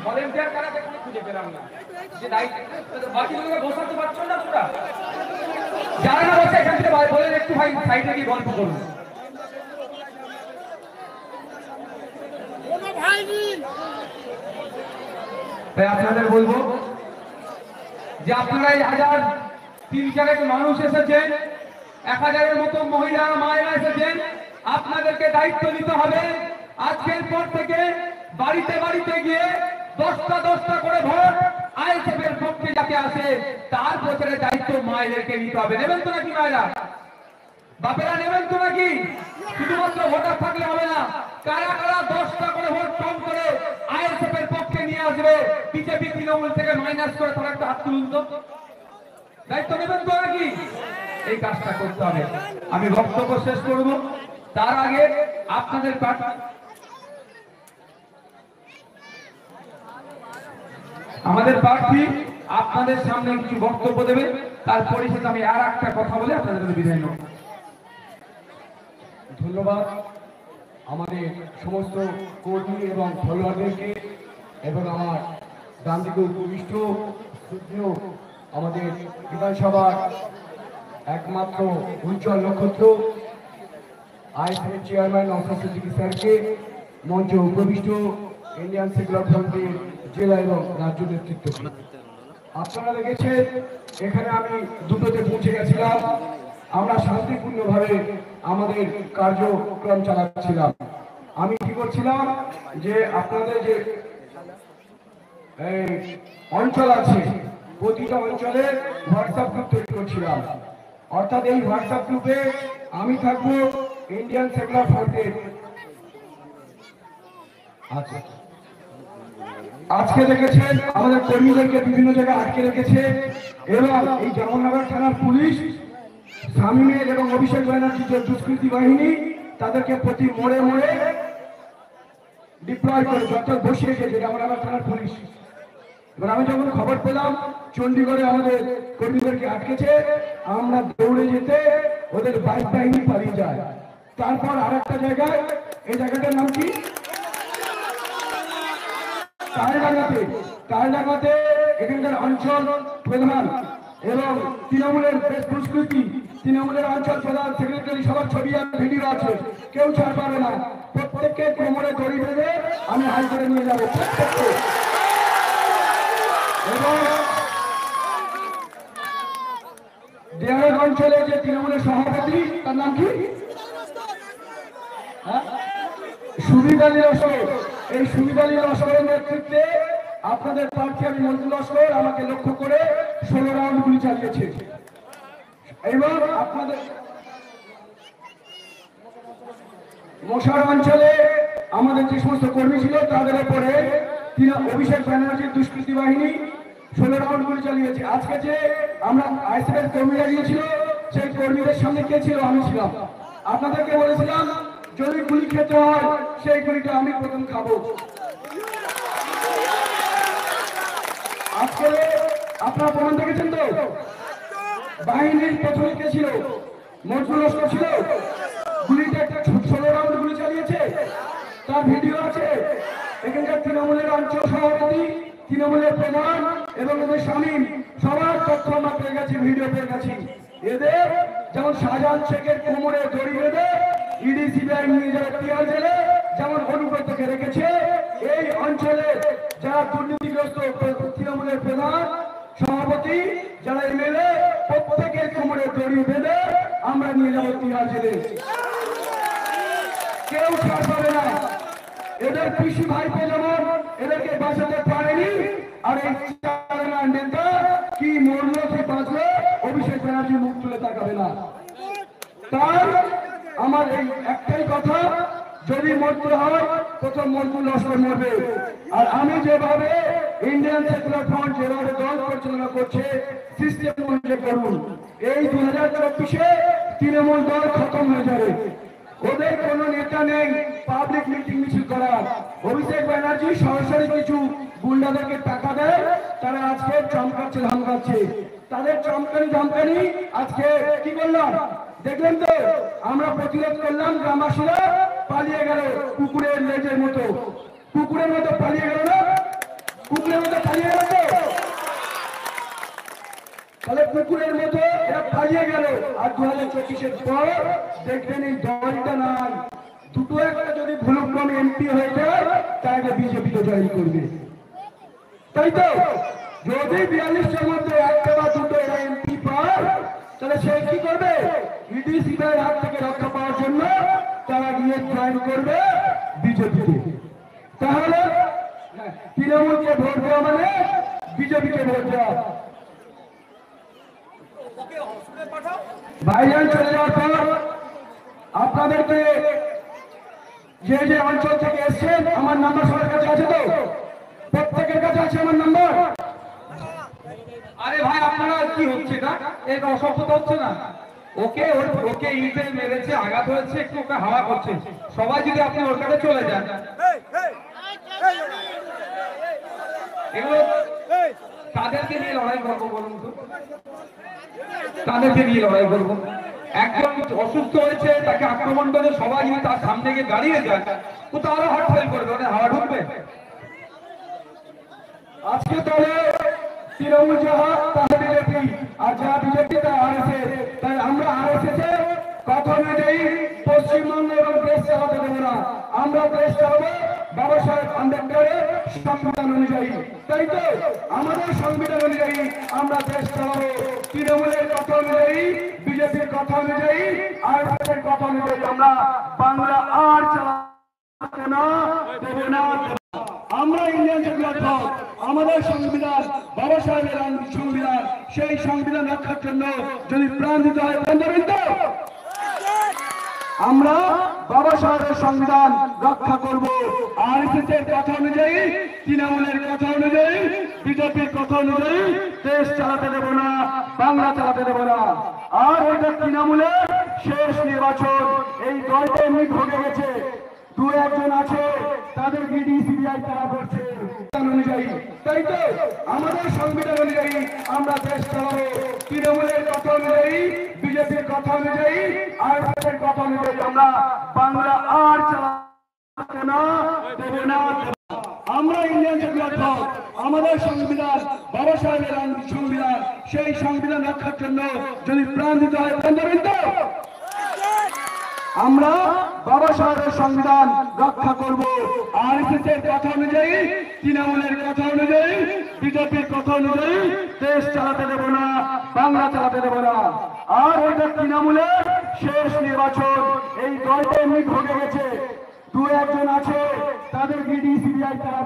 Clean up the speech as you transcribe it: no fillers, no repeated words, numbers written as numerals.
Volunteer কারা দেখুন খুঁজে পেলাম না। যে দায়িত্ব বাকিগুলোকে বসাতে পারছো না তোমরা? যারা না বসে এখান থেকে বলেন একটু ভাই সাইডে গিয়ে গল্প করুন। তাই আপনাদের বলবো যে আপনারা এই 1000-3 মানুষ এসেছেন, 1000-এর মতো মহিলা মায়েরা এসেছেন, আপনাদেরকে দায়িত্ব নিতে হবে। আজকের পর থেকে বাড়িতে বাড়িতে গিয়ে 10টা করে ভোট আইএসএফ এর পক্ষে যাকে আসে তার প্রচারের দায়িত্ব মায়েদেরকে নিতে হবে। নেবেন তো নাকি মায়েরা? বাপেরা নেবেন তো নাকি? শুধুমাত্র ভোটার থাকলে হবে না, কারা কারা 10টা করে ভোট কম করে আইএসএফ এর পক্ষে নিয়ে আসবে, বিজেপি তৃণমূল থেকে মাইনাস করে তারা একটা হাত তুলুন তো। দায়িত্ব নেবেন তো নাকি? এই কাজটা করতে হবে। আমি বক্তব্য শেষ করব, তার আগে আপনাদের আমাদের প্রার্থী আপনাদের সামনে কিছু বক্তব্য দেবে, তার পরিশেষে আমি আর একটা কথা বলে আপনাদের বিদায় নেব। ধন্যবাদ আমাদের সমস্ত কর্মী এবং ফলোয়ারদেরকে এবং আমার ডান দিকে উপবিষ্ট শ্রদ্ধেয় আমাদের বিধানসভার একমাত্র উজ্জ্বল নক্ষত্র আইএসএফ চেয়ারম্যান নওশাদ সিদ্দিকী স্যারকে, মঞ্চে উপবিষ্ট ইন্ডিয়ান সেকুলার ফ্রন্টের জেলা এবং রাজ্য নেতৃত্ব। আপনারা দেখেছেন এখানে আমি দুটোতে পৌঁছে গেছিলাম। আমরা শান্তিপূর্ণভাবে আমাদের কার্যক্রম চালাচ্ছিলাম। আমি কি করছিলাম যে আপনাদের যে অঞ্চল আছে প্রতিটা অঞ্চলে হোয়াটসঅ্যাপ গ্রুপ তৈরি করছিলাম। অর্থাৎ এই হোয়াটসঅ্যাপ গ্রুপে আমি থাকবো ইন্ডিয়ান সেকুলার ফ্রন্টের। আচ্ছা, আজকে দেখেছেন আমাদের কর্মীদেরকে বিভিন্ন জায়গায় আটকে রেখেছে এবং এই জামালনগর থানার পুলিশ শামীমের এবং অভিষেক ব্যানার্জি যে দুষ্কৃতী বাহিনী তাদেরকে প্রতি মোড়ে মোড়ে ডিপ্লয় করে অর্থাৎ বসিয়ে গেছে জামালনগর থানার পুলিশ। এবার আমি যখন খবর পেলাম চণ্ডীগড়ে আমাদের কর্মীদেরকে আটকেছে, আমরা দৌড়ে যেতে ওদের বাইক বাহিনী পালিয়ে যায়। তারপর আর একটা জায়গায়, এই জায়গাটার নাম কি, তালডাঙ্গাতে এখানকার অঞ্চল প্রধান এবং তৃণমূলের বেশ দুষ্কৃতী, তৃণমূলের অঞ্চল প্রধান সেক্রেটারি সবার ছবি আর ভিডিও আছে, কেউ ছাড় পাবে না। প্রত্যেককে কোমরে দড়ি বেঁধে আমি হাই করে নিয়ে যাবো প্রত্যেককে। এবং দেয়ারক অঞ্চলে যে তৃণমূলের সভাপতি তার নাম কি, সুবিদ আলী লস্কর, এই সুবিদ আলী লস্করের নেতৃত্বে আপনাদের প্রার্থী আমি মঞ্জু লস্কর আমাকে লক্ষ্য করে 16 রাউন্ড গুলি চালিয়েছে। এবং আপনাদের মশার অঞ্চলে আমাদের যে সমস্ত কর্মী ছিল তাদের উপরে অভিষেক ব্যানার্জির দুষ্কৃতী বাহিনী 16 রাউন্ড গুলি চালিয়েছে। আজকে যে আমরা আইএসএফ কর্মীরা গিয়েছিল সেই কর্মীদের সামনে কে ছিল? আমি ছিলাম। আপনাদেরকে বলেছিলাম যদি গুলি খেতে হয় সেই গুলিটা আমি প্রথম খাবো। আজকে আপনারা প্রমাণ দেখেছেন তো বাহিনীর প্রথমে কে ছিল? মঞ্জু লস্কর ছিল। গুলিটা একটা 16 রাউন্ড গুলি চালিয়েছে, তার ভিডিও আছে। এখানকার তৃণমূলের অঞ্চল সভাপতি, তৃণমূলের প্রধান এবং এদের শামীম সবার তথ্য আমরা পেয়ে গেছি, ভিডিও পেয়ে গেছি। এদের যেমন শাহজাহান শেখের কোমরে দড়ি বেঁধে ইডি সিবিআই নিয়ে যারা টিয়ার জেলে যেমন অনুব্রতকে রেখেছে, এই অঞ্চলে যারা দুর্নীতিগ্রস্ত তৃণমূলের প্রধান সভাপতি যারা এমএলএ প্রত্যেকের কোমরে দড়ি বেঁধে আমরা নিয়ে যাবো টিয়ার জেলে। কেউ ছাড় পাবে না। এদের পিসি ভাইপো যেমন এদেরকে বাঁচাতে পারেনি, আর এই চালানোর নেতা কি মরলো কি বাঁচলো অভিষেক ব্যানার্জি মুখ তুলে তাকাবে না। তাই আমার এই একটাই কথা, যদি মরতে হয় প্রথম মঞ্জু লস্কর মরবে। আর আমি যেভাবে ইন্ডিয়ান সেকুলার ফ্রন্ট যেভাবে দল পরিচালনা করছে সিস্টেম অনুযায়ী করুন। এই 2024-এ তৃণমূল দল খতম হয়ে যাবে। ওদের কোনো নেতা নেই পাবলিক মিটিং মিছিল করার। অভিষেক ব্যানার্জি সরাসরি কিছু গুন্ডাদেরকে টাকা দেয়, তারা আজকে চমকাচ্ছে ধমকাচ্ছে। তাদের চমকানি ধমকানি আজকে কি করলাম দেখলেন তো, আমরা প্রতিরোধ করলাম, গ্রামবাসীরা পালিয়ে গেল কুকুরের লেজের মতো, কুকুরের মতো পালিয়ে গেল না। পালিয়ে গেল তো? তাহলে কুকুরের মতো এরা পালিয়ে গেল। আর 2024-এর পর দেখবেন এই দলটা নাই, দুটো একটা যদি ভুলক্রমে এমপি হয়ে যায় তাহলে বিজেপি তো জয়েন করবে, তাই তো? যদি 42টার মধ্যে একটা বা দুটো এরা এমপি পায় তাহলে সে কি করবে? ইডি সিবিআই হাত থেকে রক্ষা পাওয়ার জন্য তারা গিয়ে জয়েন করবে বিজেপিতে। তাহলে তৃণমূলকে ভোট দেওয়া মানে বিজেপিকে ভোট দেওয়া। ভাইজান চলে যাওয়ার পর আপনাদেরকে যে যে অঞ্চল থেকে এসছেন আমার নাম্বার সবার কাছে আছে তো? প্রত্যেকের কাছে আছে আমার নাম্বার। আরে ভাই আপনারা কি হচ্ছে না? এটা অসভ্যতা হচ্ছে না? ওকে ওকে ইটে মেরেছে, আঘাত হয়েছে, একটু ওকে হাওয়া করছে। সবাই যদি আপনি ওর কাছে চলে যান, এগুলো তাদেরকে নিয়ে লড়াই করবো বলুন তো? তাদেরকে নিয়ে লড়াই করবো? একজন অসুস্থ হয়েছে, তাকে আক্রমণ করে সবাই যদি তার সামনে গিয়ে দাঁড়িয়ে যায়, ও তো আরো হার্ট ফেল করবে, ওটা হাওয়া ঢুকবে। আজকে তাহলে তৃণমূল যাহা তাহলে বিজেপি, আর যাহা বিজেপি তা আরএসএস। তাই আমরা আরএসএস এর কথা অনুযায়ী পশ্চিমবঙ্গ এবং দেশ চালাতে দেবো না। আমরা দেশ চালাবো বাবা সাহেব আম্বেদকরের সংবিধান অনুযায়ী, তাই তো? আমাদের সংবিধান অনুযায়ী আমরা দেশ চালাবো। তৃণমূলের কথা অনুযায়ী, বিজেপির কথা অনুযায়ী, আরএসএস এর কথা অনুযায়ী আমরা বাংলা আর চালাতে না দেবো না। আমরা ইন্ডিয়ান সেকুলার দল, আমাদের সংবিধান বাবা সাহেবের সংবিধান, সেই সংবিধান রক্ষার জন্য যদি প্রাণ দিতে হয় প্রাণ দেবেন তো? আমরা বাবা সাহেবের সংবিধান রক্ষা করব। আরএসএস এর কথা অনুযায়ী, তৃণমূলের কথা অনুযায়ী, বিজেপির কথা অনুযায়ী দেশ চালাতে দেব না, বাংলা চালাতে দেব না। আর এটা তৃণমূলের শেষ নির্বাচন। এই দলটা এমনি ভোগে গেছে, দু একজন আছে তাদের ইডি সিবিআই তারা করছে অনুযায়ী, তাই তো? আমাদের সংবিধান অনুযায়ী আমরা দেশ চালাবো। তৃণমূলের কথা অনুযায়ী, বিজেপির কথা অনুযায়ী, আরএসএসের কথা অনুযায়ী আমরা বাংলা আর চালাতে না দেবো না। আমরা ইন্ডিয়ান সেকুলার দল, আমাদের সংবিধান বাবা সাহেবের সংবিধান, সেই সংবিধান রক্ষার জন্য যদি প্রাণ দিতে হয় প্রাণ দেবেন তো? আমরা বাবা সাহেবের সংবিধান রক্ষা করব। আরএসএস এর কথা অনুযায়ী, তৃণমূলের কথা অনুযায়ী, বিজেপির কথা অনুযায়ী দেশ চালাতে দেব না, বাংলা চালাতে দেব না। আর এটা তৃণমূলের শেষ নির্বাচন। এই দলটা এমনি ভোগে গেছে, দু একজন আছে তাদের ইডি সিবিআই তারা